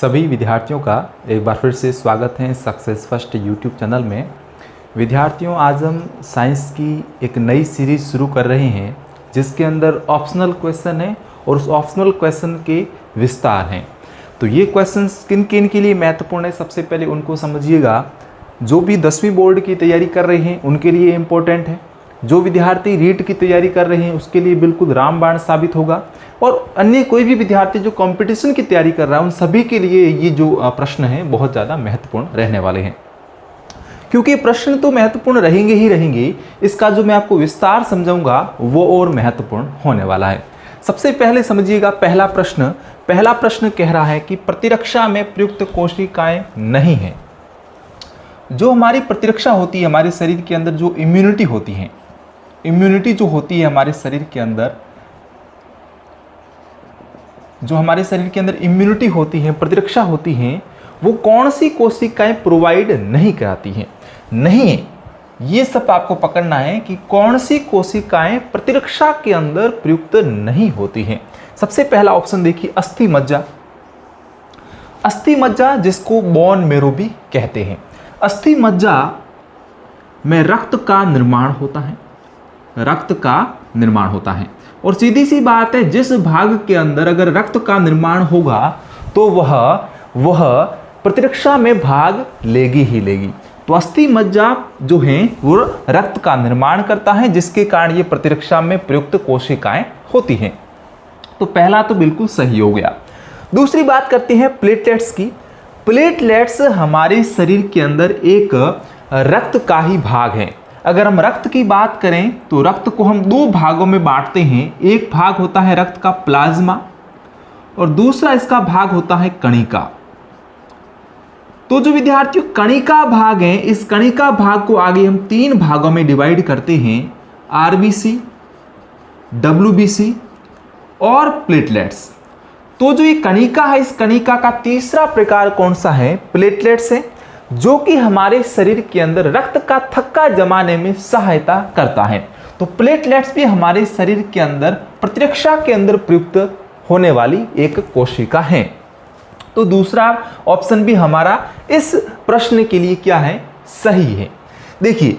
सभी विद्यार्थियों का एक बार फिर से स्वागत है सक्सेस फर्स्ट यूट्यूब चैनल में। विद्यार्थियों, आज हम साइंस की एक नई सीरीज शुरू कर रहे हैं जिसके अंदर ऑप्शनल क्वेश्चन है और उस ऑप्शनल क्वेश्चन के विस्तार हैं। तो ये क्वेश्चंस किन किन के लिए महत्वपूर्ण है, सबसे पहले उनको समझिएगा। जो भी 10वीं बोर्ड की तैयारी कर रहे हैं उनके लिए इम्पोर्टेंट है। जो विद्यार्थी रीट की तैयारी कर रहे हैं उसके लिए बिल्कुल रामबाण साबित होगा, और अन्य कोई भी विद्यार्थी जो कंपटीशन की तैयारी कर रहा है उन सभी के लिए ये जो प्रश्न हैं बहुत ज़्यादा महत्वपूर्ण रहने वाले हैं। क्योंकि प्रश्न तो महत्वपूर्ण रहेंगे ही रहेंगे, इसका जो मैं आपको विस्तार समझाऊंगा वो और महत्वपूर्ण होने वाला है। सबसे पहले समझिएगा पहला प्रश्न कह रहा है कि प्रतिरक्षा में प्रयुक्त कोशिकाएं नहीं हैं। जो हमारी प्रतिरक्षा होती है, हमारे शरीर के अंदर जो इम्यूनिटी होती है, इम्यूनिटी जो होती है हमारे शरीर के अंदर, जो हमारे शरीर के अंदर इम्यूनिटी होती है, प्रतिरक्षा होती है, वो कौन सी कोशिकाएं प्रोवाइड नहीं कराती हैं? नहीं, ये सब आपको पकड़ना है कि कौन सी कोशिकाएं प्रतिरक्षा के अंदर प्रयुक्त नहीं होती हैं। सबसे पहला ऑप्शन देखिए, अस्थि मज्जा। अस्थि मज्जा जिसको बोन मैरो भी कहते हैं। अस्थि मज्जा में रक्त का निर्माण होता है, रक्त का निर्माण होता है। और सीधी सी बात है, जिस भाग के अंदर अगर रक्त का निर्माण होगा तो वह प्रतिरक्षा में भाग लेगी ही लेगी। तो अस्थि मज्जा जो है वो रक्त का निर्माण करता है, जिसके कारण ये प्रतिरक्षा में प्रयुक्त कोशिकाएं होती हैं। तो पहला तो बिल्कुल सही हो गया। दूसरी बात करते हैं प्लेटलेट्स की। प्लेटलेट्स हमारे शरीर के अंदर एक रक्त का ही भाग है। अगर हम रक्त की बात करें तो रक्त को हम दो भागों में बांटते हैं। एक भाग होता है रक्त का प्लाज्मा और दूसरा इसका भाग होता है कणिका। तो जो विद्यार्थियों कणिका भाग है, इस कणिका भाग को आगे हम तीन भागों में डिवाइड करते हैं, आरबीसी, डब्ल्यूबीसी और प्लेटलेट्स। तो जो ये कणिका है, इस कणिका का तीसरा प्रकार कौन सा है? प्लेटलेट्स है, जो कि हमारे शरीर के अंदर रक्त का थक्का जमाने में सहायता करता है। तो प्लेटलेट्स भी हमारे शरीर के अंदर प्रतिरक्षा के अंदर प्रयुक्त होने वाली एक कोशिका है। तो दूसरा ऑप्शन भी हमारा इस प्रश्न के लिए क्या है? सही है। देखिए,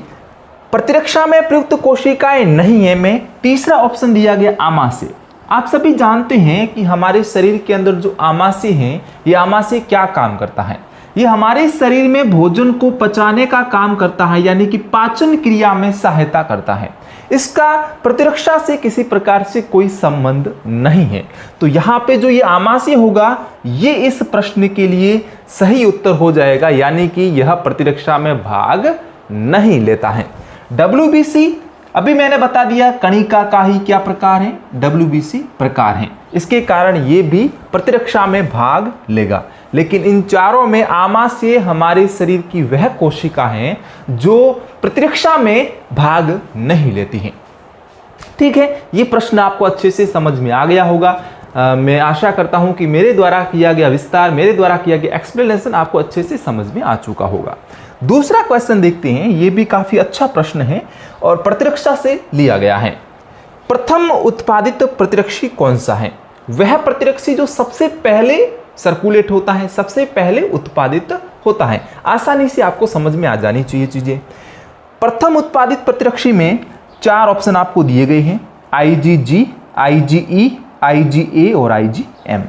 प्रतिरक्षा में प्रयुक्त कोशिकाएं नहीं है में तीसरा ऑप्शन दिया गया आमाशय। आप सभी जानते हैं कि हमारे शरीर के अंदर जो आमाशय है, ये आमाशय क्या काम करता है? ये हमारे शरीर में भोजन को पचाने का काम करता है, यानी कि पाचन क्रिया में सहायता करता है। इसका प्रतिरक्षा से किसी प्रकार से कोई संबंध नहीं है। तो यहाँ पे जो ये आमाशय होगा ये इस प्रश्न के लिए सही उत्तर हो जाएगा, यानी कि यह प्रतिरक्षा में भाग नहीं लेता है। डब्ल्यूबीसी अभी मैंने बता दिया, कणिका का ही क्या प्रकार है? डब्ल्यूबीसी प्रकार है। इसके कारण ये भी प्रतिरक्षा में भाग लेगा। लेकिन इन चारों में आमाशय हमारे शरीर की वह कोशिका है जो प्रतिरक्षा में भाग नहीं लेती है। ठीक है, ये प्रश्न आपको अच्छे से समझ में आ गया होगा। मैं आशा करता हूं कि मेरे द्वारा किया गया विस्तार, मेरे द्वारा किया गया एक्सप्लेनेशन आपको अच्छे से समझ में आ चुका होगा। दूसरा क्वेश्चन देखते हैं, ये भी काफी अच्छा प्रश्न है और प्रतिरक्षा से लिया गया है। प्रथम उत्पादित प्रतिरक्षी कौन सा है? वह प्रतिरक्षी जो सबसे पहले सर्कुलेट होता है, सबसे पहले उत्पादित होता है। आसानी से आपको समझ में आ जानी चाहिए चीजें। प्रथम उत्पादित प्रतिरक्षी में चार ऑप्शन आपको दिए गए हैं, IgG, IgE, IgA और IgM।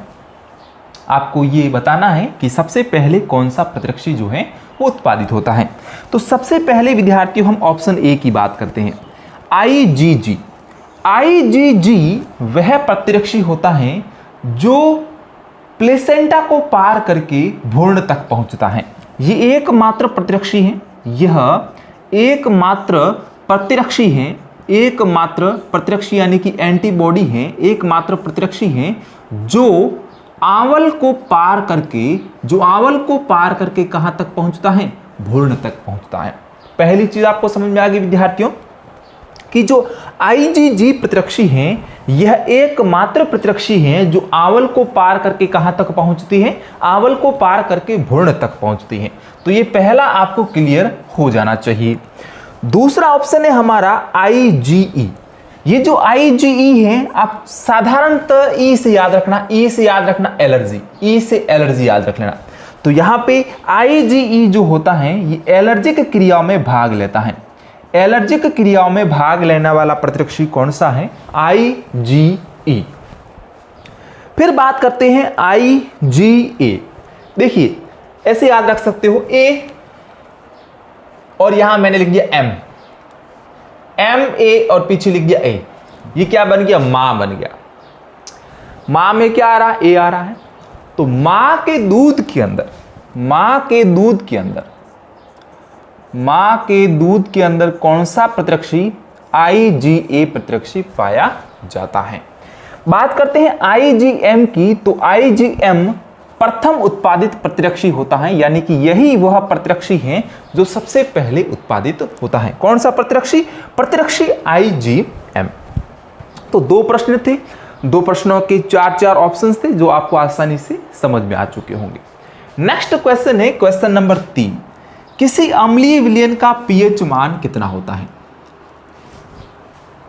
आपको ये बताना है कि सबसे पहले कौन सा प्रतिरक्षी जो है वो उत्पादित होता है। तो सबसे पहले विद्यार्थियों हम ऑप्शन ए की बात करते हैं, IgG। IgG वह प्रतिरक्षी होता है जो प्लेसेंटा को पार करके भ्रूण तक पहुंचता है। ये एकमात्र प्रतिरक्षी है, यह एकमात्र प्रतिरक्षी है, एकमात्र प्रतिरक्षी यानी कि एंटीबॉडी है, एकमात्र प्रतिरक्षी है जो आवल को पार करके कहां तक पहुंचता है? भ्रूण तक पहुंचता है। पहली चीज आपको समझ में आ गई विद्यार्थियों कि जो IgG प्रतिरक्षी हैं, यह एकमात्र प्रतिरक्षी हैं जो आवल को पार करके कहां तक पहुंचती है? आवल को पार करके भ्रूण तक पहुंचती है। तो ये पहला आपको क्लियर हो जाना चाहिए। दूसरा ऑप्शन है हमारा IgE। ये जो IgE है, आप साधारणतः ई से याद रखना, ई से याद रखना एलर्जी, ई से एलर्जी याद रख लेना। तो यहां पे IgE जो होता है ये एलर्जिक क्रियाओं में भाग लेता है। एलर्जिक क्रियाओं में भाग लेने वाला प्रतिरक्षी कौन सा है? IgE। फिर बात करते हैं IgA। देखिए ऐसे याद रख सकते हो, A और यहां मैंने लिख दिया MA और पीछे लिख दिया A। ये क्या बन गया? मां बन गया। मां में क्या आ रहा है? A आ रहा है। तो मां के दूध के अंदर, मां के दूध के अंदर, मां के दूध के अंदर कौन सा प्रतिरक्षी? IgA प्रतिरक्षी पाया जाता है। बात करते हैं IgM की। तो IgM प्रथम उत्पादित प्रतिरक्षी होता है, यानी कि यही वह प्रतिरक्षी है जो सबसे पहले उत्पादित होता है। कौन सा प्रतिरक्षी? प्रतिरक्षी IgM। तो दो प्रश्न थे, दो प्रश्नों के 4 ऑप्शंस थे जो आपको आसानी से समझ में आ चुके होंगे। नेक्स्ट क्वेश्चन है क्वेश्चन नंबर 3। किसी अम्लीय विलयन का पीएच मान कितना होता है?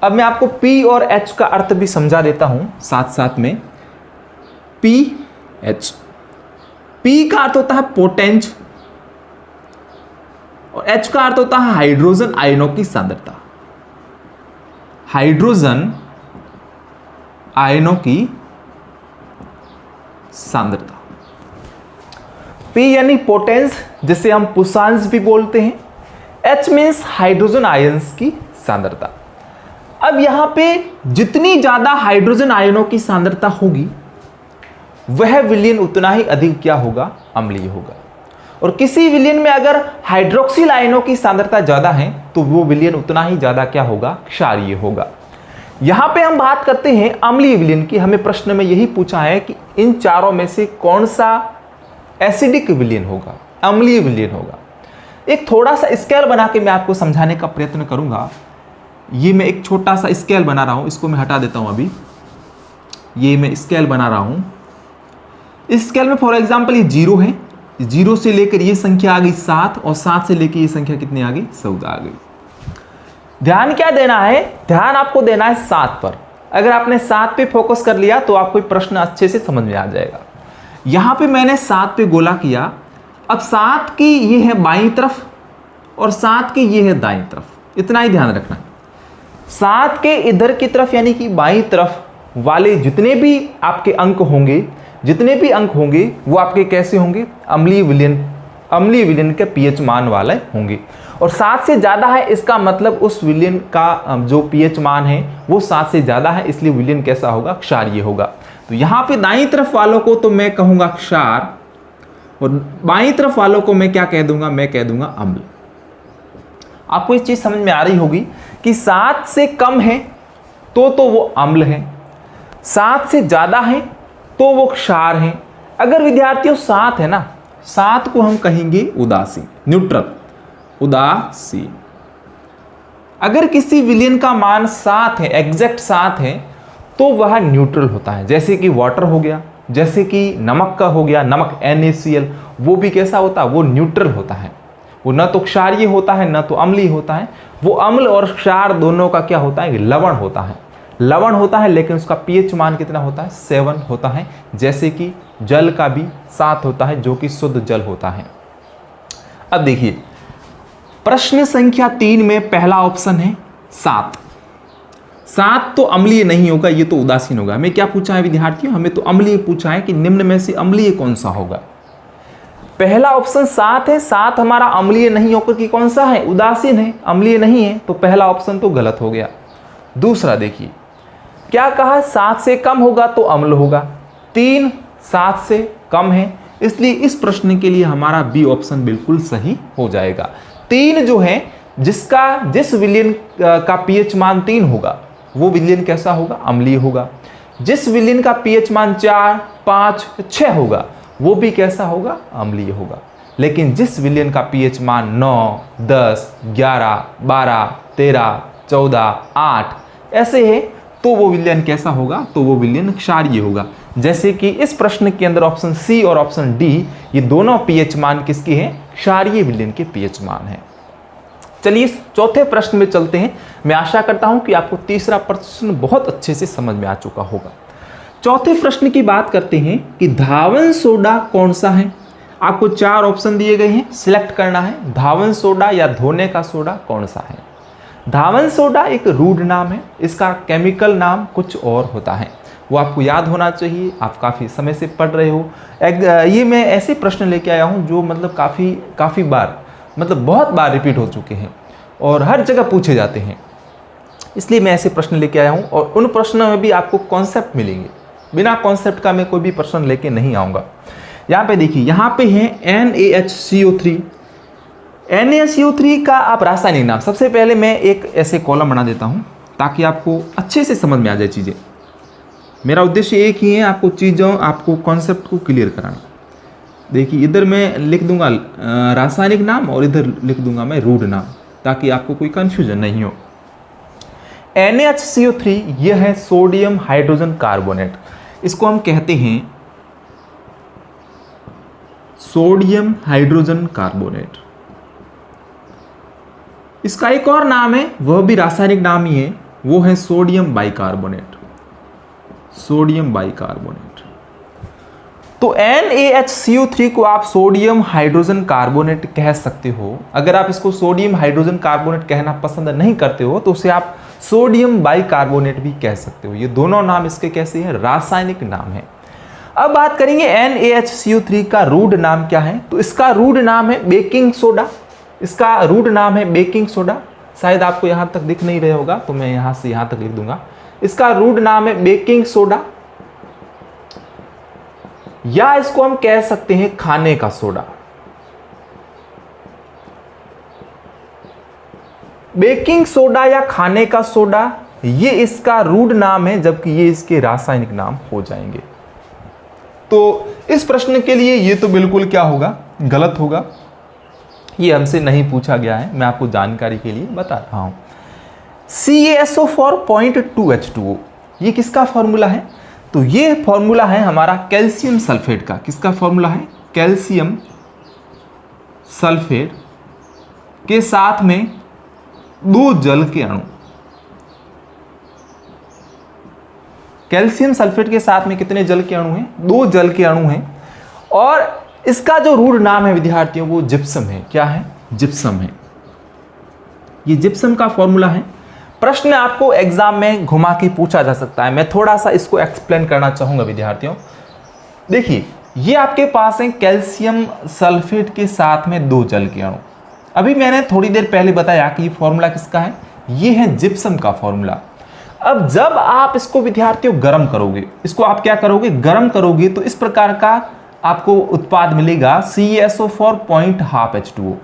अब मैं आपको P और H का अर्थ भी समझा देता हूं साथ साथ में। pH, P का अर्थ होता है पोटेंज और H का अर्थ होता है हाइड्रोजन आयनों की सांद्रता। हाइड्रोजन आयनों की सांद्रता। P यानी पोटेंस, जिसे हम पुषांश भी बोलते हैं। H मीन्स हाइड्रोजन आयंस की सांद्रता। अब यहां पे जितनी ज्यादा हाइड्रोजन आयनों की सांद्रता होगी वह विलयन उतना ही अधिक क्या होगा? अम्लीय होगा। और किसी विलयन में अगर हाइड्रोक्सिल आयनों की सांद्रता ज्यादा है तो वो विलयन उतना ही ज्यादा क्या होगा? क्षारीय होगा। यहां पे हम बात करते हैं अम्लीय विलयन की। हमें प्रश्न में यही पूछा है कि इन चारों में से कौन सा एसिडिक विलयन होगा, अम्लीय विलयन होगा। एक थोड़ा सा स्केल बना के मैं आपको समझाने का प्रयत्न करूंगा। ये मैं एक छोटा सा स्केल बना रहा हूं, इसको मैं हटा देता हूं अभी। ये मैं स्केल बना रहा हूं। इस स्केल में फॉर एग्जांपल ये 0 है, 0 से लेकर ये संख्या आ गई 7 और 7 से लेकर ये संख्या कितनी आ गई? 14 आ गई। ध्यान क्या देना है? ध्यान आपको देना है 7 पर। अगर आपने 7 पे फोकस कर लिया तो आपको प्रश्न अच्छे से समझ में आ जाएगा। यहां पे मैंने 7 पे गोला किया। अब 7 की ये है बाईं तरफ और 7 की ये है दाईं तरफ, इतना ही ध्यान रखना। 7 के इधर की तरफ यानी कि बाईं तरफ वाले जितने भी आपके अंक होंगे, जितने भी अंक होंगे वो आपके कैसे होंगे? अम्लीय विलयन के पीएच मान वाले होंगे। और 7 से ज्यादा है, इसका मतलब उस विलयन का जो पीएच मान है वो 7 से ज्यादा है, इसलिए विलयन कैसा होगा? क्षारीय होगा। तो यहां पे दाईं तरफ वालों को तो मैं कहूंगा क्षार और बाईं तरफ वालों को मैं क्या कह दूंगा? मैं कह दूंगा अम्ल। आपको इस चीज समझ में आ रही होगी कि 7 से कम है तो वो अम्ल है, 7 से ज्यादा है तो वो क्षार है। अगर विद्यार्थियों 7 है ना, 7 को हम कहेंगे उदासीन, न्यूट्रल, उदासीन। अगर किसी विलयन का मान 7 है, एग्जैक्ट 7 है, तो वह न्यूट्रल होता है। जैसे कि वाटर हो गया, जैसे कि नमक का हो गया, नमक NaCl, वो भी कैसा होता है? वो न्यूट्रल होता है। वो न तो क्षारीय होता है न तो अम्लीय होता है। वो अम्ल और क्षार दोनों का क्या होता है? लवण होता है। लवण होता है लेकिन उसका पीएच मान कितना होता है? 7 होता है। जैसे कि जल का भी 7 होता है जो कि शुद्ध जल होता है। अब देखिए प्रश्न संख्या 3 में पहला ऑप्शन है 7। 7 तो अम्लीय नहीं होगा, ये तो उदासीन होगा। हमें क्या पूछा है विद्यार्थियों? हमें तो अम्लीय पूछा है कि निम्न में से अम्लीय कौन सा होगा। पहला ऑप्शन 7 है। 7 हमारा अम्लीय नहीं होकर कि कौन सा है? उदासीन है, अम्लीय नहीं है। तो पहला ऑप्शन तो गलत हो गया। दूसरा देखिए क्या कहा? 7 से कम होगा तो अम्ल होगा। 3 7 से कम है, इसलिए इस प्रश्न के लिए हमारा बी ऑप्शन बिल्कुल सही हो जाएगा। 3 जो है, जिस विलयन का पीएच मान 3 होगा वो विलयन कैसा होगा? अम्लीय होगा। जिस विलयन का पीएच मान 4 5 6 होगा वो भी कैसा होगा? अम्लीय होगा। लेकिन जिस विलयन का पीएच मान 9 10 11 12 13 14 8 ऐसे है तो वो विलयन कैसा होगा? तो वो विलयन क्षारीय होगा। जैसे कि इस प्रश्न के अंदर ऑप्शन सी और ऑप्शन डी, ये दोनों पीएच मान किसके हैं? क्षारीय विलयन के पीएच मान है। चलिए चौथे प्रश्न में चलते हैं। मैं आशा करता हूं कि आपको तीसरा प्रश्न बहुत अच्छे से समझ में आ चुका होगा। चौथे प्रश्न की बात करते हैं कि धावन सोडा कौन सा है। आपको 4 ऑप्शन दिए गए हैं, सिलेक्ट करना है धावन सोडा या धोने का सोडा कौन सा है। धावन सोडा एक रूढ़ नाम है, इसका केमिकल नाम कुछ और होता है, वो आपको याद होना चाहिए। आप काफ़ी समय से पढ़ रहे हो। ये मैं ऐसे प्रश्न लेके आया हूँ जो मतलब काफ़ी बार, मतलब बहुत बार रिपीट हो चुके हैं और हर जगह पूछे जाते हैं, इसलिए मैं ऐसे प्रश्न लेके आया हूँ। और उन प्रश्नों में भी आपको कॉन्सेप्ट मिलेंगे, बिना कॉन्सेप्ट का मैं कोई भी प्रश्न लेके नहीं आऊँगा। यहाँ पे देखिए, यहाँ पे है NaHCO3। NaCO3 का आप रासायनिक नाम, सबसे पहले मैं एक ऐसे कॉलम बना देता हूँ ताकि आपको अच्छे से समझ में आ जाए चीज़ें। मेरा उद्देश्य एक ही है, आपको कॉन्सेप्ट को क्लियर कराना। देखिए इधर मैं लिख दूंगा रासायनिक नाम और इधर लिख दूंगा मैं रूढ़ नाम, ताकि आपको कोई कंफ्यूजन नहीं हो। NaHCO3 यह है सोडियम हाइड्रोजन कार्बोनेट, इसको हम कहते हैं सोडियम हाइड्रोजन कार्बोनेट। इसका एक और नाम है, वह भी रासायनिक नाम ही है, वो है सोडियम बाइकार्बोनेट। Sodium bicarbonate. तो NaHCO3 को आप सोडियम हाइड्रोजन कार्बोनेट कह सकते हो। अगर आप इसको सोडियम हाइड्रोजन कार्बोनेट कहना पसंद नहीं करते हो तो उसे आप सोडियम बाइकार्बोनेट भी कह सकते हो। ये दोनों नाम इसके कैसे हैं, रासायनिक नाम है। अब बात करेंगे NaHCO3 का रूढ़ नाम क्या है। तो इसका रूढ़ नाम है बेकिंग सोडा। इसका रूढ़ नाम है बेकिंग सोडा। शायद आपको यहां तक दिख नहीं रहा होगा, तो मैं यहां से यहां तक लिख दूंगा। इसका रूढ़ नाम है बेकिंग सोडा, या इसको हम कह सकते हैं खाने का सोडा। बेकिंग सोडा या खाने का सोडा, ये इसका रूढ़ नाम है, जबकि ये इसके रासायनिक नाम हो जाएंगे। तो इस प्रश्न के लिए ये तो बिल्कुल क्या होगा, गलत होगा। ये हमसे नहीं पूछा गया है, मैं आपको जानकारी के लिए बता रहा हूं। CaSO4 0.2H2O, ये किसका फॉर्मूला है। तो ये फॉर्मूला है हमारा कैल्शियम सल्फेट का। किसका फॉर्मूला है, कैल्शियम सल्फेट के साथ में 2 जल के अणु। कैल्शियम सल्फेट के साथ में कितने जल के अणु हैं, 2 जल के अणु हैं। और इसका जो रूढ़ नाम है विद्यार्थियों, वो जिप्सम है। क्या है, जिप्सम है। ये जिप्सम का फॉर्मूला है। प्रश्न आपको एग्जाम में घुमा के पूछा जा सकता है, मैं थोड़ा सा इसको एक्सप्लेन करना चाहूंगा विद्यार्थियों। देखिए ये आपके पास है कैल्शियम सल्फेट के साथ में 2 जल के अणु। अभी मैंने थोड़ी देर पहले बताया कि ये फॉर्मूला किसका है, ये है जिप्सम का फॉर्मूला। अब जब आप इसको विद्यार्थियों गर्म करोगे, इसको आप क्या करोगे, गर्म करोगे, तो इस प्रकार का आपको उत्पाद मिलेगा CaSO4 0.2H2O।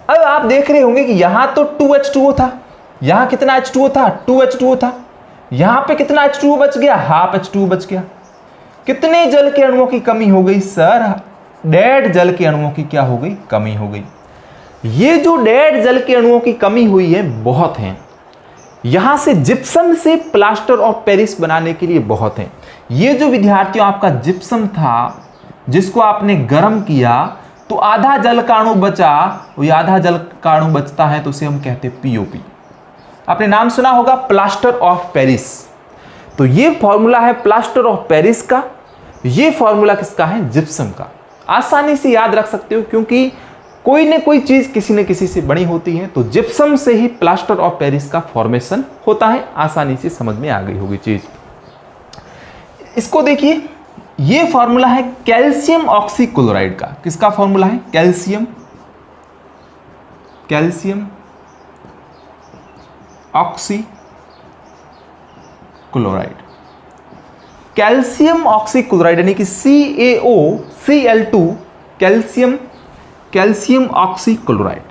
अब आप देख रहे होंगे कि यहां तो 2H2O था, यहां कितना H2O था, 2H2O था। यहां पे कितना H2O बच गया, हाफ H2O बच गया। कितने जल के अणुओं की कमी हो गई सर, 1.5 जल के अणुओं की क्या हो गई, कमी हो गई। ये जो 1.5 जल के अणुओं की कमी हुई है, बहुत है। यहां से जिप्सम से प्लास्टर ऑफ पेरिस बनाने के लिए बहुत है। ये जो विद्यार्थियों आपका जिप्सम था, जिसको आपने गर्म किया तो आधा जल का अणु बचा, वो आधा जल का अणु बचता है तो उसे हम कहते हैं POP। आपने नाम सुना होगा प्लास्टर ऑफ पेरिस। तो ये फॉर्मूला है प्लास्टर ऑफ पेरिस का, ये फॉर्मूला किसका है, जिप्सम का। आसानी से याद रख सकते हो, क्योंकि कोई न कोई चीज किसी न किसी से बनी होती है। तो जिप्सम से ही प्लास्टर ऑफ पेरिस का फॉर्मेशन होता है। आसानी से समझ में आ गई होगी चीज। इसको देखिए, ये फॉर्मूला है कैल्शियम ऑक्सीक्लोराइड का। किसका फॉर्मूला है, कैल्शियम ऑक्सीक्लोराइड। कैल्शियम ऑक्सीक्लोराइड यानी कि CaOCl2, कैल्शियम ऑक्सीक्लोराइड।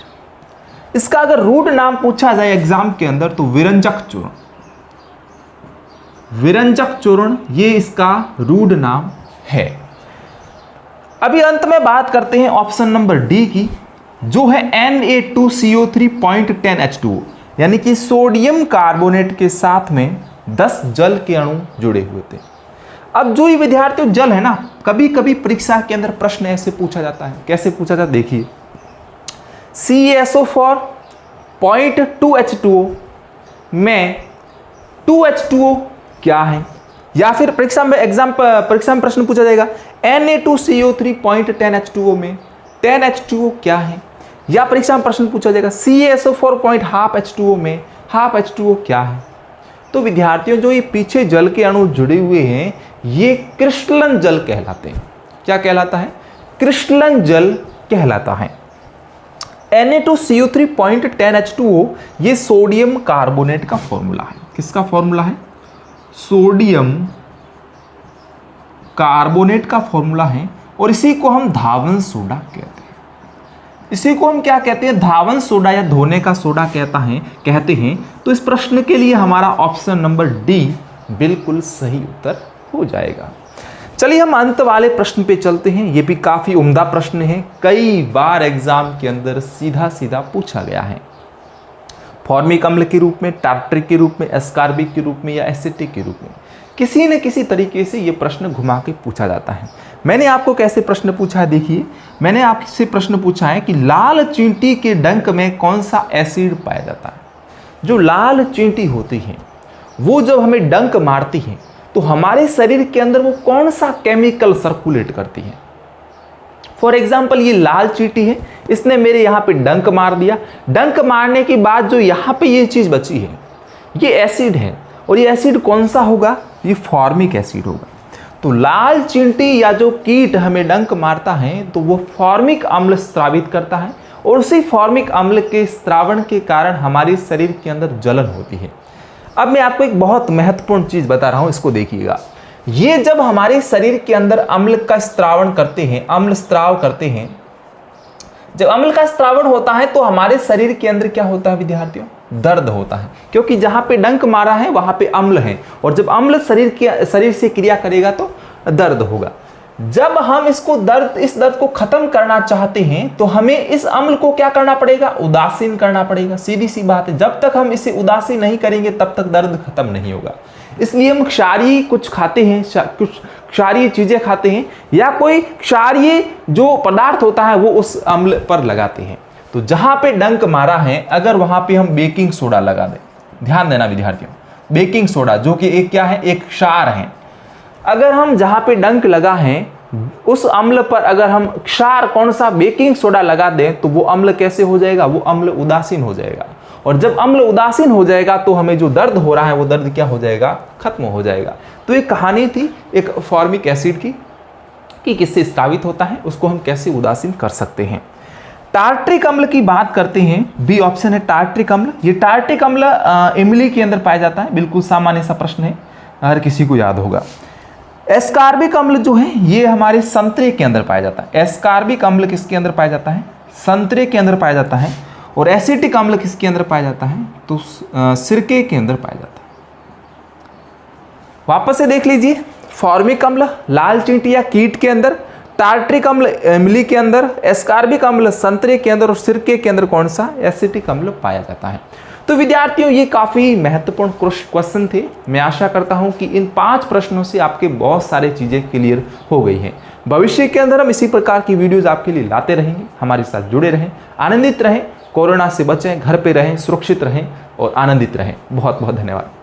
इसका अगर रूट नाम पूछा जाए एग्जाम के अंदर तो विरंजक चूर्ण। विरंजक चूर्ण ये इसका रूट नाम है। अभी अंत में बात करते हैं ऑप्शन नंबर डी की, जो है Na2CO3 0.10H2O, यानी कि सोडियम कार्बोनेट के साथ में 10 जल के अणु जुड़े हुए थे। अब जो ये विद्यार्थियों जल है ना, कभी कभी परीक्षा के अंदर प्रश्न ऐसे पूछा जाता है। कैसे पूछा जाता है, देखिए CaSO4 0.2H2O में 2H2O क्या है? या फिर परीक्षा में प्रश्न पूछा जाएगा Na2CO3 0.10H2O में 10H2O क्या है? या परीक्षा में प्रश्न पूछा जाएगा CaSO4 0.5H2O में 1/2H2O क्या है? तो विद्यार्थियों, जो ये पीछे जल के अणु जुड़े हुए हैं ये क्रिस्टलन जल कहलाते हैं। क्या कहलाता है? क्रिस्टलन जल कहलाता है। Na2CO3 0.10H2O ये सोडियम कार्बोनेट का फॉर्मूला है। किसका फॉर्मूला है? सोडियम कार्बोनेट का फॉर्मूला है और इसी को हम धावन सोडा कहते हैं। इसी को हम क्या कहते हैं? धावन सोडा या धोने का सोडा कहते हैं। तो इस प्रश्न के लिए हमारा ऑप्शन नंबर डी बिल्कुल सही उत्तर हो जाएगा। चलिए हम अंत वाले प्रश्न पे चलते हैं। ये भी काफी उम्दा प्रश्न है, कई बार एग्जाम के अंदर सीधा सीधा पूछा गया है। फॉर्मिक अम्ल के रूप में, टार्ट्रिक के रूप में, एस्कार्बिक के रूप में या एसिटिक के रूप में किसी न किसी तरीके से ये प्रश्न घुमा के पूछा जाता है। मैंने आपको कैसे प्रश्न पूछा है? देखिए, मैंने आपसे प्रश्न पूछा है कि लाल चींटी के डंक में कौन सा एसिड पाया जाता है? जो लाल चींटी होती है वो जब हमें डंक मारती है तो हमारे शरीर के अंदर वो कौन सा केमिकल सर्कुलेट करती है? फॉर एग्जाम्पल, ये लाल चींटी है, इसने मेरे यहाँ पे डंक मार दिया। डंक मारने के बाद जो यहाँ पे ये चीज बची है ये एसिड है, और ये एसिड कौन सा होगा? ये फॉर्मिक एसिड होगा। तो लाल चींटी या जो कीट हमें डंक मारता है तो वो फॉर्मिक अम्ल स्रावित करता है, और उसी फॉर्मिक अम्ल के स्रावण के कारण हमारे शरीर के अंदर जलन होती है। अब मैं आपको एक बहुत महत्वपूर्ण चीज बता रहा हूं, इसको देखिएगा। ये जब हमारे शरीर के अंदर अम्ल का स्त्रावण करते हैं, अम्ल स्त्राव करते हैं, जब अम्ल का स्त्रावण होता है तो हमारे शरीर के अंदर क्या होता है विद्यार्थियों? दर्द होता है, क्योंकि जहां पे डंक मारा है वहां पे अम्ल है, और जब अम्ल शरीर से क्रिया करेगा तो दर्द होगा। जब हम इस दर्द को खत्म करना चाहते हैं तो हमें इस अम्ल को क्या करना पड़ेगा? उदासीन करना पड़ेगा। सीधी सी बात है, जब तक हम इसे उदासीन नहीं करेंगे तब तक दर्द खत्म नहीं होगा। इसलिए हम क्षारीय कुछ खाते हैं, कुछ क्षारीय चीजें खाते हैं, या कोई क्षारीय जो पदार्थ होता है वो उस अम्ल पर लगाते हैं। तो जहां पे डंक मारा है अगर वहां पे हम बेकिंग सोडा लगा दें, ध्यान देना विद्यार्थियों, बेकिंग सोडा जो कि एक क्या है? एक क्षार है। अगर हम जहां पे डंक लगा है उस अम्ल पर अगर हम क्षार कौन सा? बेकिंग सोडा लगा दें तो वो अम्ल कैसे हो जाएगा? वो अम्ल उदासीन हो जाएगा, और जब अम्ल उदासीन हो जाएगा तो हमें जो दर्द हो रहा है वो दर्द क्या हो जाएगा? खत्म हो जाएगा। तो एक कहानी थी एक फॉर्मिक एसिड की कि किससे स्रावित होता है, उसको हम कैसे उदासीन कर सकते हैं। टार्ट्रिक अम्ल की बात करते हैं, बी ऑप्शन है टार्ट्रिक अम्ल। ये टार्ट्रिक अम्ल इमली के अंदर पाया जाता है, बिल्कुल सामान्य सा प्रश्न है, हर किसी को याद होगा। एस्कार्बिक अम्ल जो है ये हमारे संतरे के अंदर पाया जाता है। एस्कार्बिक अम्ल किसके अंदर पाया जाता है? संतरे के अंदर पाया जाता है। और एसिटिक अम्ल किसके अंदर पाया जाता है? तो सिरके के अंदर पाया जाता है। वापस से देख लीजिए, फॉर्मिक अम्ल लाल चींटी या कीट के अंदर, टार्ट्रिक अम्ल इमली के अंदर, एस्कार्बिक अम्ल संतरे के अंदर, और सिरके के अंदर कौन सा? एसिटिक अम्ल पाया जाता है। तो विद्यार्थियों, ये काफी महत्वपूर्ण क्वेश्चन थे। मैं आशा करता हूं कि इन 5 प्रश्नों से आपके बहुत सारी चीजें क्लियर हो गई हैं। भविष्य के अंदर हम इसी प्रकार की वीडियोज आपके लिए लाते रहेंगे। हमारे साथ जुड़े रहें, आनंदित रहें, कोरोना से बचें, घर पे रहें, सुरक्षित रहें और आनंदित रहें। बहुत बहुत धन्यवाद।